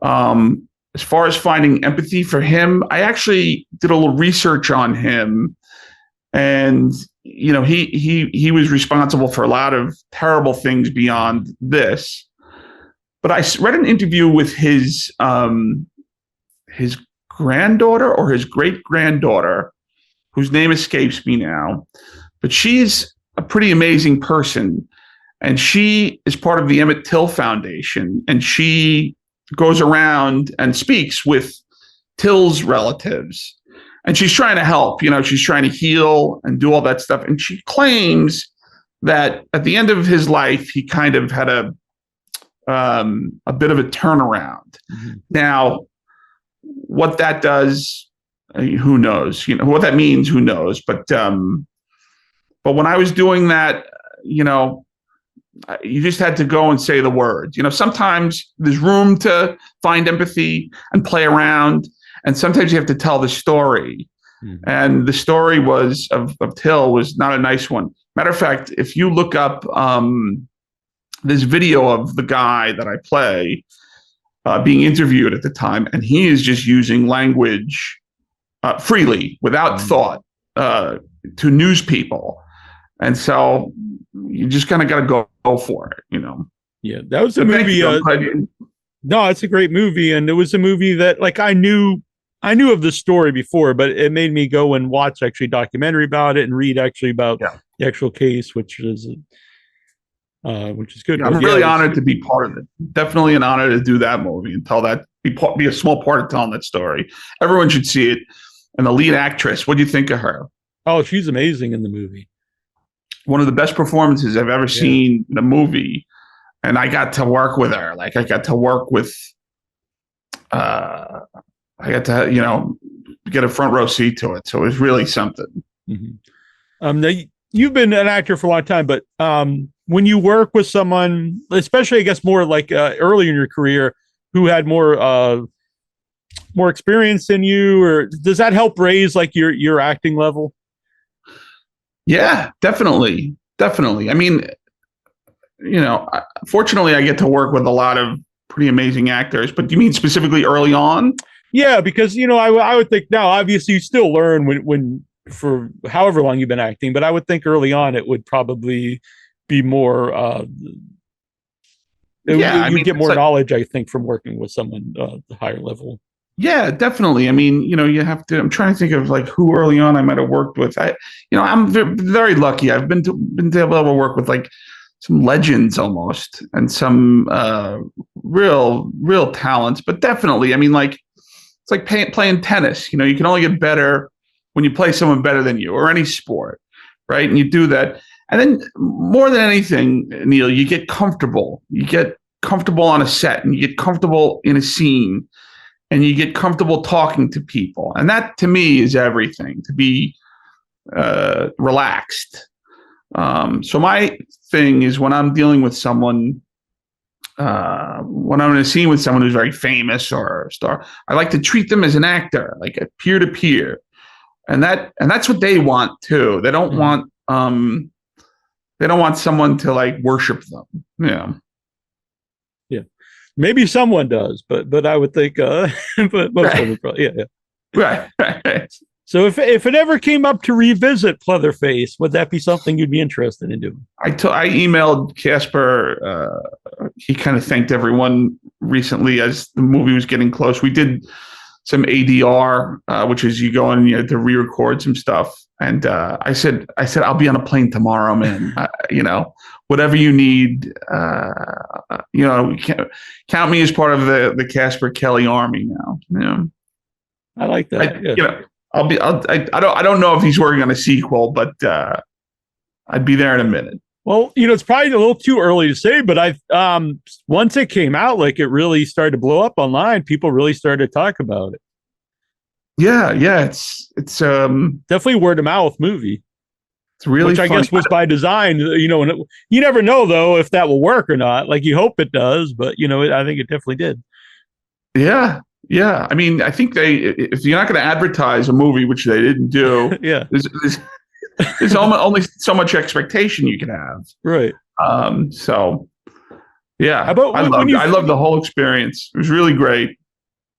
As far as finding empathy for him, I actually did a little research on him, and he was responsible for a lot of terrible things beyond this. But I read an interview with his granddaughter or his great granddaughter, whose name escapes me now, but she's a pretty amazing person, and she is part of the Emmett Till Foundation, and she goes around and speaks with Till's relatives, and she's trying to help. She's trying to heal and do all that stuff, and she claims that at the end of his life, he kind of had a bit of a turnaround. Mm-hmm. Now, what that does, who knows? What that means, who knows? But when I was doing that, you just had to go and say the words. Sometimes there's room to find empathy and play around, and sometimes you have to tell the story. Mm-hmm. And the story of Till was not a nice one. Matter of fact, if you look up this video of the guy that I play being interviewed at the time, and he is just using language freely, without thought, to news people. And so you just kind of got to go for it, Yeah, that was a movie. No, it's a great movie, and it was a movie that, like, I knew of the story before, but it made me go and watch actually a documentary about it and read actually about the actual case, which is good. Yeah, I'm really honored to be part of it. Definitely an honor to do that movie and tell that, be a small part of telling that story. Everyone should see it. And the lead actress, what do you think of her? Oh, she's amazing in the movie. One of the best performances I've ever seen in a movie. And I got to work with her. Like, I got to work with, I got to, get a front row seat to it. So it was really something. Mm-hmm. Now, you've been an actor for a long time, but when you work with someone, especially, I guess, more like early in your career, who had more experience than you, or does that help raise like your acting level? Yeah, definitely. I mean, fortunately, I get to work with a lot of pretty amazing actors. But do you mean specifically early on? Yeah, because I would think now, obviously, you still learn when for however long you've been acting, but I would think early on it would probably be more. You get more knowledge, I think, from working with someone higher level. Yeah, definitely. I mean, you have to. I'm trying to think of like who early on I might have worked with. I'm very lucky. I've been able to work with like some legends almost, and some real talents. But definitely, I mean, like it's like playing tennis. You can only get better when you play someone better than you, or any sport, right? And you do that, and then more than anything, Neil, you get comfortable. You get comfortable on a set, and you get comfortable in a scene. And you get comfortable talking to people. And that, to me, is everything, to be relaxed. So my thing is when I'm dealing with someone, when I'm in a scene with someone who's very famous or a star, I like to treat them as an actor, like a peer-to-peer. And that's what they want, too. They don't want someone to, like, worship them. Yeah. Maybe someone does, but I would think, but most of them probably, Right. So if it ever came up to revisit Pleatherface, would that be something you'd be interested in doing? I emailed Casper. He kind of thanked everyone recently as the movie was getting close. We did some ADR, which is you go in and you have to re-record some stuff. And I said, I'll be on a plane tomorrow, man. Whatever you need, count me as part of the Casper Kelly army now. I like that. I don't know if he's working on a sequel, but I'd be there in a minute. Well, it's probably a little too early to say, but once it came out, like it really started to blow up online. People really started to talk about it. Yeah, yeah, it's definitely word of mouth movie. It's really which I funny. guess was by design, and you never know though if that will work or not. Like you hope it does, but I think it definitely did. Yeah, yeah. I mean, I think if you're not going to advertise a movie, which they didn't do, yeah, there's only so much expectation you can have. Right. So yeah, How about I loved the whole experience. It was really great.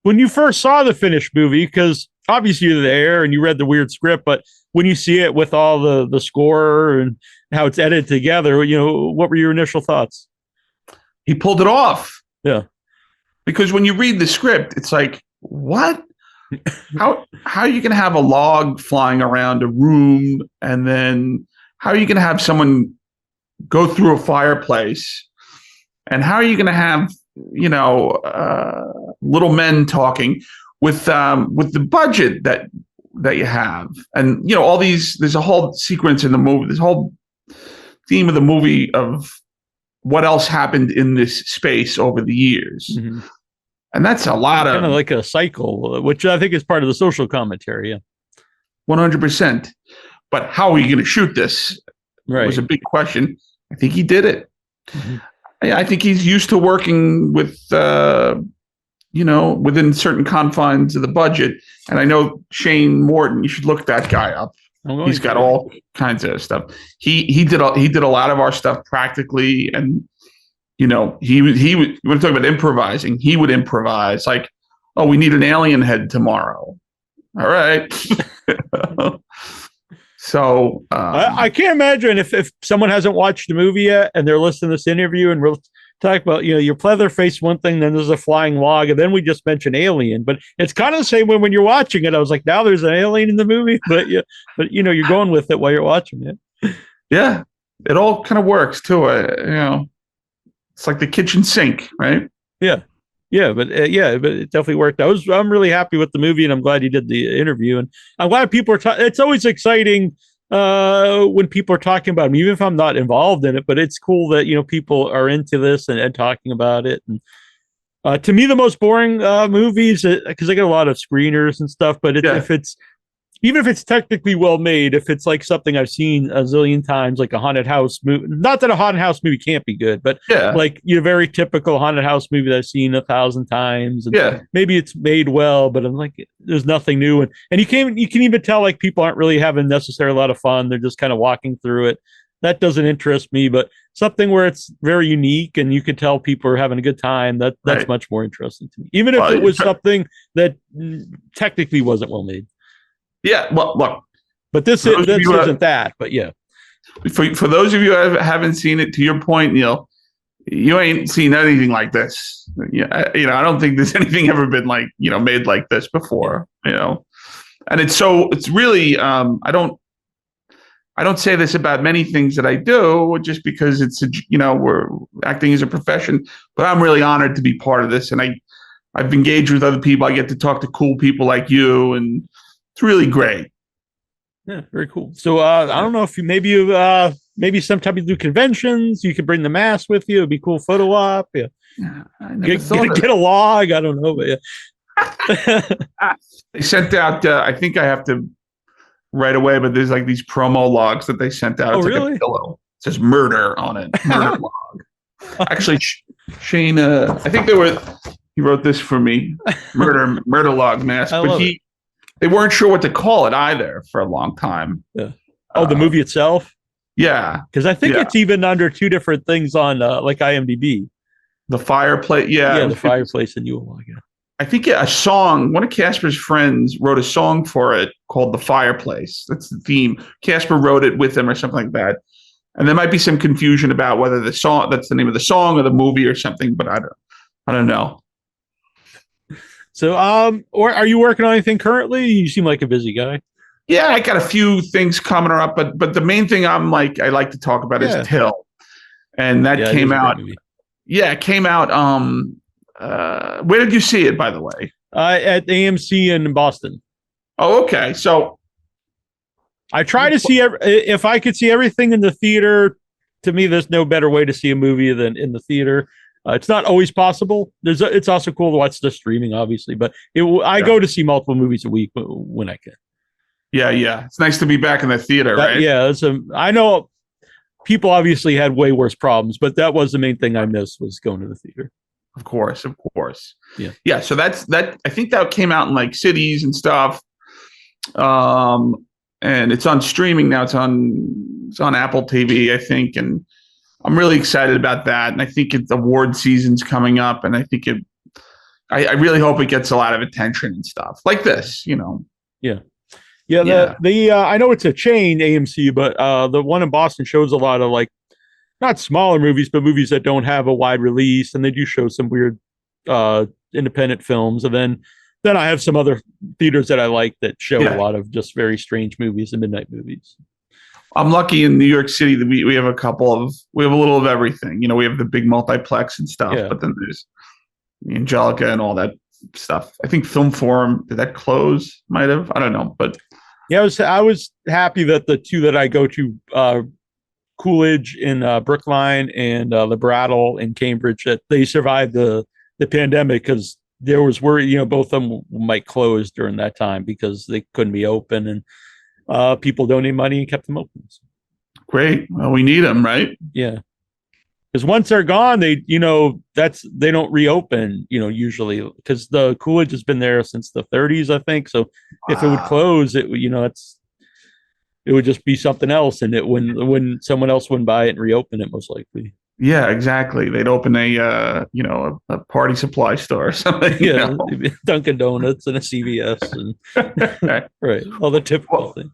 When you first saw the finished movie, because obviously you're there and you read the weird script, but when you see it with all the score and how it's edited together, what were your initial thoughts? He pulled it off. Yeah. Because when you read the script, it's like, what? How are you going to have a log flying around a room, and then how are you going to have someone go through a fireplace, and how are you going to have little men talking with the budget that you have, and all these? There's a whole sequence in the movie. This whole theme of the movie of what else happened in this space over the years. Mm-hmm. And that's a lot of kind of like a cycle, which I think is part of the social commentary. Yeah. 100%. But how are you going to shoot this? Right. Was a big question. I think he did it. Mm-hmm. I think he's used to working with, within certain confines of the budget. And I know Shane Morton, you should look that guy up. He's got all kinds of stuff. He did a lot of our stuff practically, and he would when talk about improvising, he would improvise like, oh, we need an alien head tomorrow. All right. So I can't imagine if someone hasn't watched the movie yet and they're listening to this interview and we're talking about your Pleatherface one thing, then there's a flying log, and then we just mentioned alien. But it's kind of the same when you're watching it. I was like, now there's an alien in the movie, but you're going with it while you're watching it. Yeah, it all kind of works too. It's like the kitchen sink, right? Yeah. Yeah, but it definitely worked. I'm really happy with the movie, and I'm glad you did the interview. And I'm glad people are. It's always exciting when people are talking about them, even if I'm not involved in it. But it's cool that people are into this and talking about it. And to me, the most boring movies, because I get a lot of screeners and stuff. But even if it's technically well made, if it's like something I've seen a zillion times, like a haunted house movie, not that a haunted house movie can't be good, but like very typical haunted house movie that I've seen 1,000 times. And maybe it's made well, but I'm like, there's nothing new. And you can even tell like people aren't really having necessarily a lot of fun. They're just kind of walking through it. That doesn't interest me, but something where it's very unique and you can tell people are having a good time, that's much more interesting to me. Even if it was something that technically wasn't well made. Yeah, well, look. But this isn't that, but yeah. For those of you who haven't seen it, to your point, Neil, you ain't seen anything like this. I don't think there's anything ever been like, made like this before, And it's really, I don't say this about many things that I do just because it's, we're acting as a profession, but I'm really honored to be part of this. And I've engaged with other people. I get to talk to cool people like you, and it's really great. Yeah, very cool. So I don't know if maybe sometime you do conventions, you could bring the mask with you. It'd be cool photo op. Yeah. Get a log. I don't know, but yeah. They sent out I think I have to right away, but there's like these promo logs that they sent out. It's like a pillow. It says murder on it. Murder log. Actually, Shane, I think he wrote this for me. Murder log mask. But they weren't sure what to call it either for a long time. Yeah. Oh, the movie itself? Yeah. Because I think it's even under two different things on like IMDb. The fireplace. Yeah. Yeah, the fireplace in Yule. Yeah. I think a song, one of Casper's friends wrote a song for it called The Fireplace. That's the theme. Casper wrote it with him or something like that. And there might be some confusion about whether that's the name of the song or the movie or something, but I don't know. So, or are you working on anything currently? You seem like a busy guy. Yeah, I got a few things coming up, but the main thing I like to talk about is Till, and that came out. Yeah, it came out. Where did you see it, by the way? At AMC in Boston. Oh, okay. So I try to see if I could see everything in the theater. To me, there's no better way to see a movie than in the theater. It's not always possible. It's also cool to watch the streaming, obviously, but I go to see multiple movies a week when I can. Yeah. It's nice to be back in the theater, right? Yeah, I know people obviously had way worse problems, but that was the main thing I missed was going to the theater. Of course. Yeah. So that's that. I think that came out in like cities and stuff. And it's on streaming now. It's on Apple TV, I think, and I'm really excited about that. And I think the award season's coming up, and I think I really hope it gets a lot of attention and stuff like this. Yeah. I know it's a chain AMC, but the one in Boston shows a lot of like not smaller movies, but movies that don't have a wide release, and they do show some weird independent films. And then I have some other theaters that I like that show a lot of just very strange movies and midnight movies. I'm lucky in New York City that we have we have a little of everything. We have the big multiplex and stuff, but then there's Angelica and all that stuff. I think Film Forum, did that close? Might have. I don't know, but yeah, I was happy that the two that I go to, Coolidge in Brookline and the Brattle in Cambridge, that they survived the pandemic, because there was worry, both of them might close during that time because they couldn't be open, and people donated money and kept them open. Great. Well, we need them, right? Yeah. Because once they're gone, they don't reopen, usually, because the Coolidge has been there since the 30s, I think. So if it would close, it would just be something else, and when someone else wouldn't buy it and reopen it, most likely. Yeah, exactly. They'd open a party supply store or something. Yeah, Dunkin' Donuts and a CVS and right, all the typical things.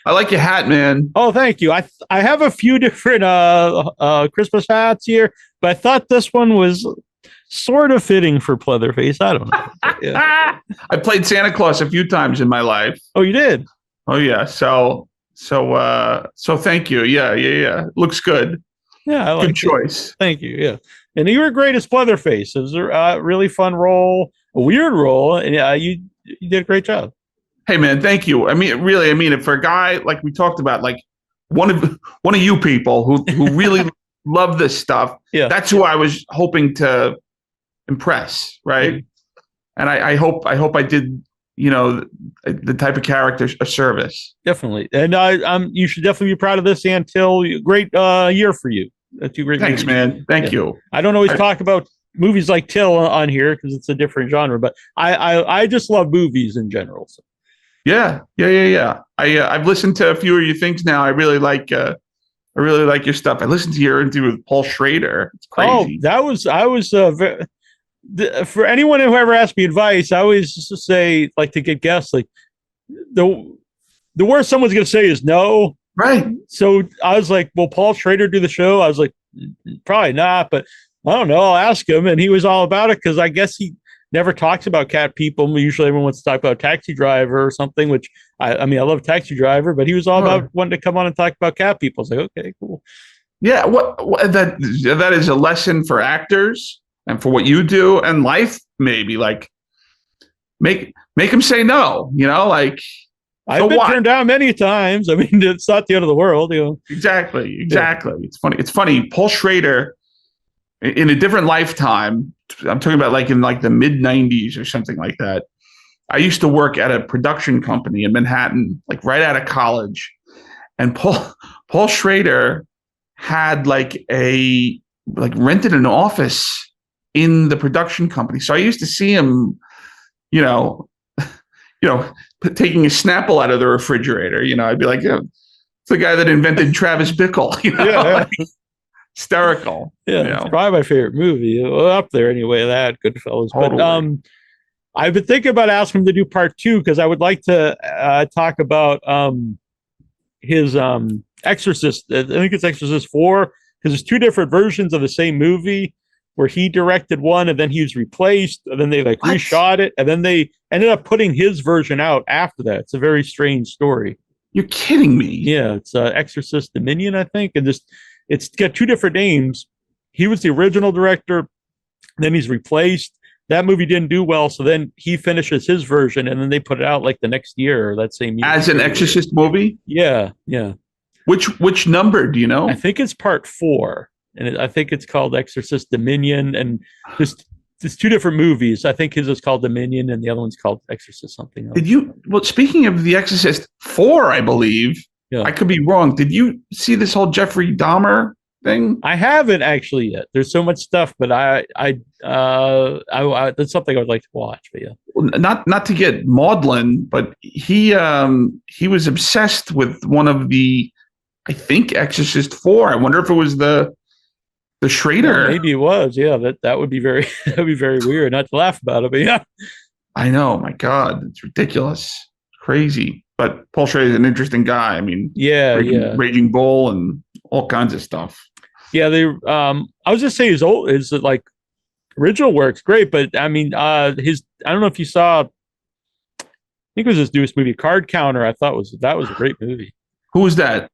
I like your hat, man. Oh, thank you. I have a few different Christmas hats here, but I thought this one was sort of fitting for Pleatherface. I don't know. Yeah. I played Santa Claus a few times in my life. Oh, you did? Oh, yeah. So thank you. Yeah. Looks good. Yeah, I like good choice. Thank you. Yeah, and you were great as Pleatherface. It was a really fun role, a weird role, and you did a great job. Hey, man, thank you. I mean, for a guy like we talked about, like one of you people who really love this stuff, that's who I was hoping to impress, right? Mm-hmm. And I hope I did, the type of character a service. Definitely, and you should definitely be proud of this, Antil. Great year for you. Two great Thanks, movies. Man. Thank you. I don't always talk about movies like Till on here because it's a different genre, but I just love movies in general. So. Yeah. I've listened to a few of your things now. I really like your stuff. I listened to your interview with Paul Schrader. It's crazy. Oh, I was for anyone who ever asked me advice, I always just say, like, to get guests, like the worst someone's going to say is no. Right. So I was like, will Paul Schrader do the show? I was like, probably not, but I don't know. I'll ask him. And he was all about it because I guess he never talks about cat people. Usually everyone wants to talk about Taxi Driver or something, which I love Taxi Driver, but he was all about wanting to come on and talk about cat people. I was like, okay, cool. Yeah. What that is a lesson for actors and for what you do and life, maybe, like make them say no, like I've been turned down many times. I mean, it's not the end of the world, Exactly. Yeah. It's funny. Paul Schrader, in a different lifetime, I'm talking about like in like the mid 90s or something like that. I used to work at a production company in Manhattan, like right out of college. And Paul Schrader had rented an office in the production company. So I used to see him, taking a Snapple out of the refrigerator. I'd be like, it's the guy that invented Travis Bickle, Yeah. Hysterical. Yeah, it's probably my favorite movie. Up there anyway, that Goodfellas. Totally. But I've been thinking about asking him to do part 2 because I would like to talk about his Exorcist. I think it's Exorcist 4 because there's 2 different versions of the same movie where he directed one and then he was replaced and then they reshot it and then they ended up putting his version out after that. It's a very strange story. You're kidding me. Yeah, it's Exorcist Dominion, I think, and it's got 2 different names. He was the original director, then he's replaced. That movie didn't do well, so then he finishes his version, and then they put it out like the next year or that same year. As an Exorcist movie? Yeah. Which number, do you know? I think it's part 4. and I think it's called Exorcist Dominion, and just it's two different movies. I think his is called Dominion, and the other one's called Exorcist something else. Did you? Well, speaking of The Exorcist 4, I believe. Yeah. I could be wrong. Did you see this whole Jeffrey Dahmer thing? I haven't actually yet. There's so much stuff, but I that's something I would like to watch. But yeah, well, not to get maudlin, but he was obsessed with one of the, I think, Exorcist 4. I wonder if it was the Schrader. Yeah, maybe it was. Yeah, that would be very that'd be very weird. Not to laugh about it, but yeah. I know. My God, it's ridiculous, crazy. But Paul Schrader is an interesting guy. I mean, Raging Bull and all kinds of stuff. Yeah, I was just saying his like original work's great, but I mean, I don't know if you saw. I think it was his newest movie, Card Counter. I thought that was a great movie. Who was that?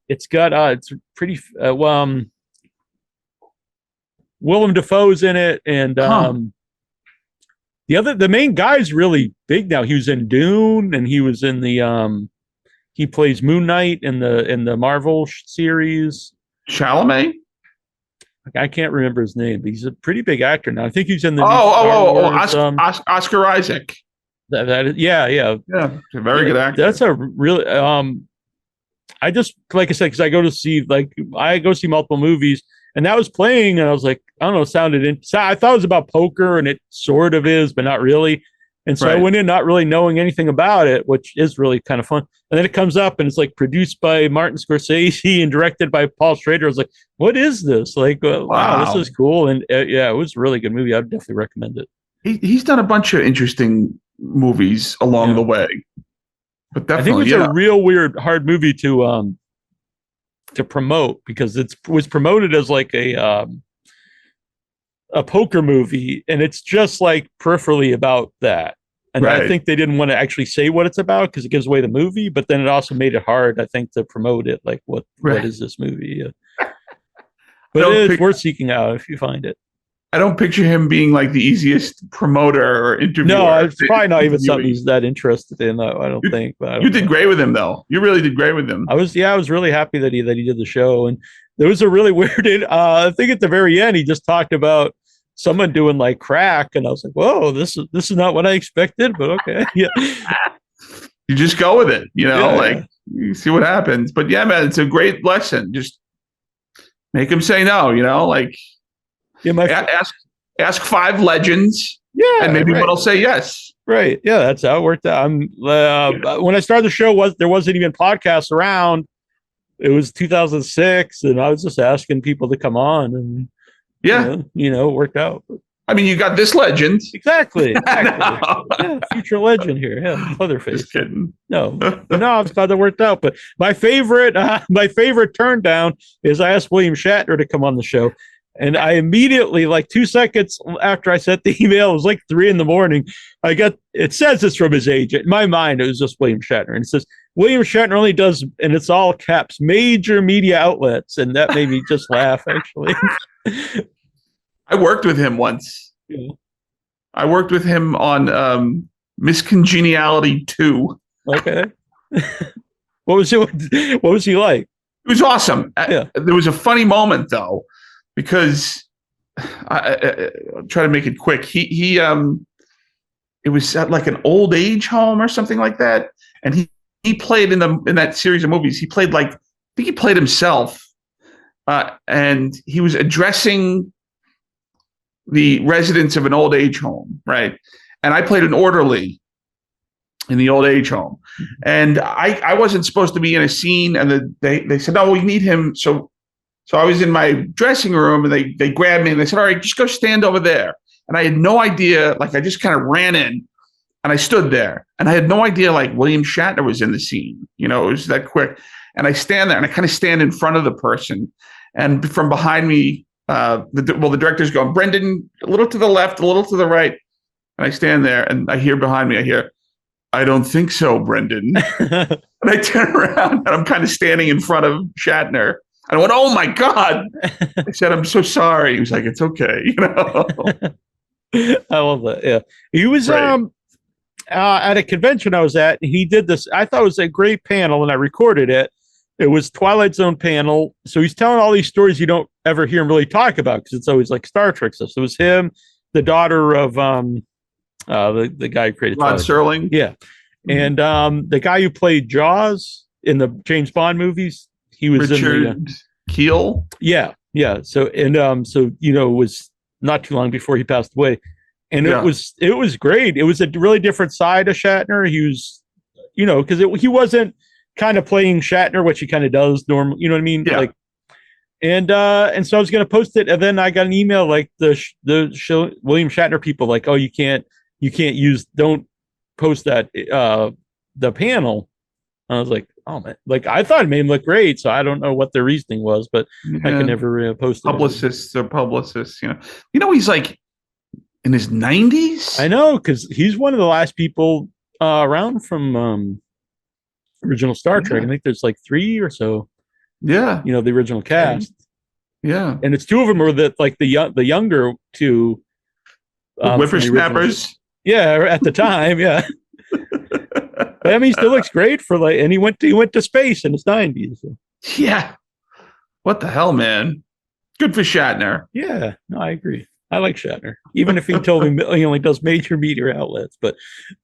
It's got it's pretty Willem Dafoe's in it, and the main guy's really big now. He was in Dune, and he was in the he plays Moon Knight in the Marvel series. Chalamet? I can't remember his name, but he's a pretty big actor now. I think he's in the Oscar Isaac. Yeah. Very good actor. That's a really I just, like I said, because I go see multiple movies, and that was playing, and I was like, I don't know, I thought it was about poker, and it sort of is, but not really. And so I went in not really knowing anything about it, which is really kind of fun. And then it comes up, and it's like produced by Martin Scorsese and directed by Paul Schrader. I was like, what is this? Like, wow, this is cool. And it was a really good movie. I'd definitely recommend it. He's done a bunch of interesting movies along the way. But definitely, I think it's a real weird, hard movie to promote, because it was promoted as like a poker movie, and it's just like peripherally about that. And I think they didn't want to actually say what it's about because it gives away the movie, but then it also made it hard, I think, to promote it. Like, what is this movie? But it's worth seeking out if you find it. I don't picture him being like the easiest promoter or interviewer. No, it's probably not even something he's that interested in. I don't think. But you did great with him, though. You really did great with him. I was really happy that he did the show. And there was a really weird. I think at the very end, he just talked about someone doing like crack, and I was like, "Whoa, this is not what I expected." But okay, yeah. You just go with it, you see what happens. But yeah, man, it's a great lesson. Just make him say no. Ask 5 legends. Yeah, and maybe one will say yes. Right. Yeah, that's how it worked out. When I started the show, there wasn't even podcasts around. It was 2006, and I was just asking people to come on, and it worked out. I mean, you got this legend. Exactly. Future legend here. Yeah, Pleatherface. Just kidding. No, I'm glad that worked out. But my favorite turn down is I asked William Shatner to come on the show. And I immediately, like 2 seconds after I sent the email, it was like 3 a.m. It says it's from his agent. In my mind, it was just William Shatner. And it says, William Shatner only does, and it's all caps, major media outlets. And that made me just laugh, actually. I worked with him once. Yeah. I worked with him on Miss Congeniality 2. Okay. What was he like? It was awesome. There was a funny moment, though. Because I'll try to make it quick. He it was at like an old age home or something like that, and he played in that series of movies. He played I think he played himself, and he was addressing the residents of an old age home, right? And I played an orderly in the old age home, and I wasn't supposed to be in a scene, and they said, "No, we need him." So I was in my dressing room, and they grabbed me and they said, "All right, just go stand over there." And I had no idea, I just kind of ran in and I stood there, and I had no idea William Shatner was in the scene. It was that quick. And I stand there and I kind of stand in front of the person, and from behind me, the director's going, "Brendan, a little to the left, a little to the right." And I stand there and I hear behind me, "I don't think so, Brendan." And I turn around and I'm kind of standing in front of Shatner. I went, "Oh my God." I said, "I'm so sorry." He was like, "It's okay." I love that. Yeah. He was at a convention I was at. He did this. I thought it was a great panel, and I recorded it. it was Twilight Zone panel. So he's telling all these stories you don't ever hear him really talk about because it's always like Star Trek stuff. So it was him, the daughter of the guy who created Rod Serling. Yeah. And the guy who played Jaws in the James Bond movies, he was Richard Keel. Yeah. So it was not too long before he passed away. And it was great. It was a really different side of Shatner. He was, because he wasn't kind of playing Shatner, which he kind of does normal. You know what I mean? Yeah. And so I was going to post it, and then I got an email like the show William Shatner people like, oh, you can't don't post that the panel. And I was like, oh man, like I thought it made him look great, so I don't know what the reasoning was, but I could never post it. Publicists are publicists, he's like in his 90s. I know, because he's one of the last people around from original Star Trek. I think there's like 3 or so. Yeah, the original cast. Yeah, and it's 2 of them are the younger 2 whippersnappers. Yeah, at the time, yeah. But, I mean, he still looks great for and he went to space in his 90s. So. Yeah, what the hell, man? Good for Shatner. Yeah, no, I agree. I like Shatner, even if he told me he only does major media outlets. But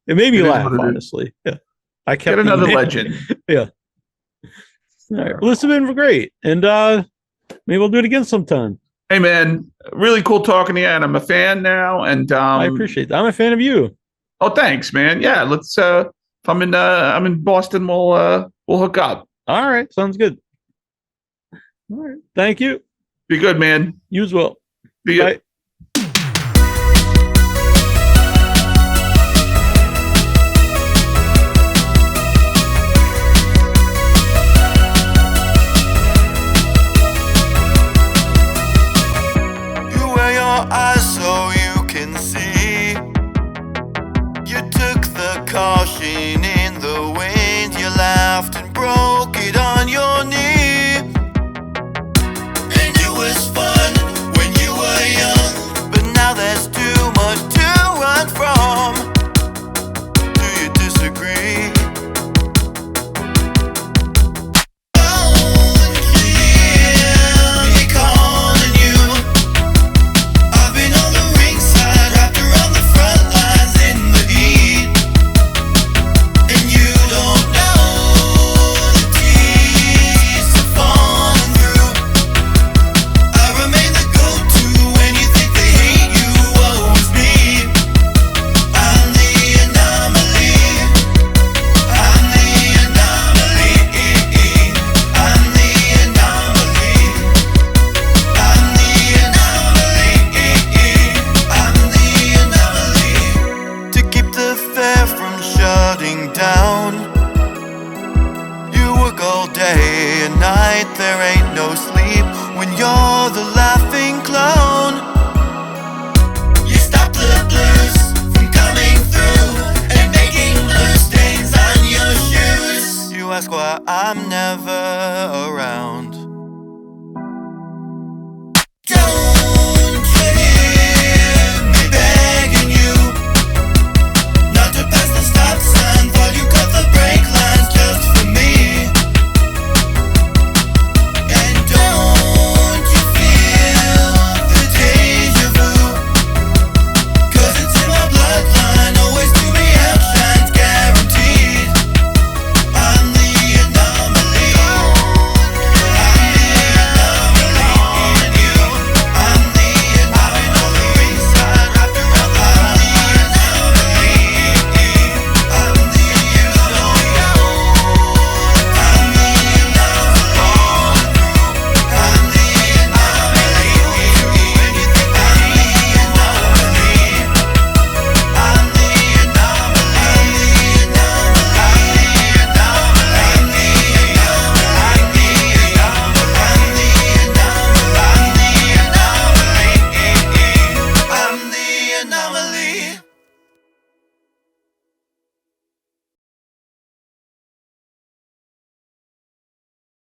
it made me laugh, honestly. Yeah, I kept get another legend. Yeah. All right. Well, this has been great, and maybe we'll do it again sometime. Hey, man, really cool talking to you, and I'm a fan now. And I appreciate that. I'm a fan of you. Oh, thanks, man. Yeah, let's. If I'm in Boston, we'll hook up. All right, sounds good. All right, thank you. Be good, man. You as well. See ya. Bye.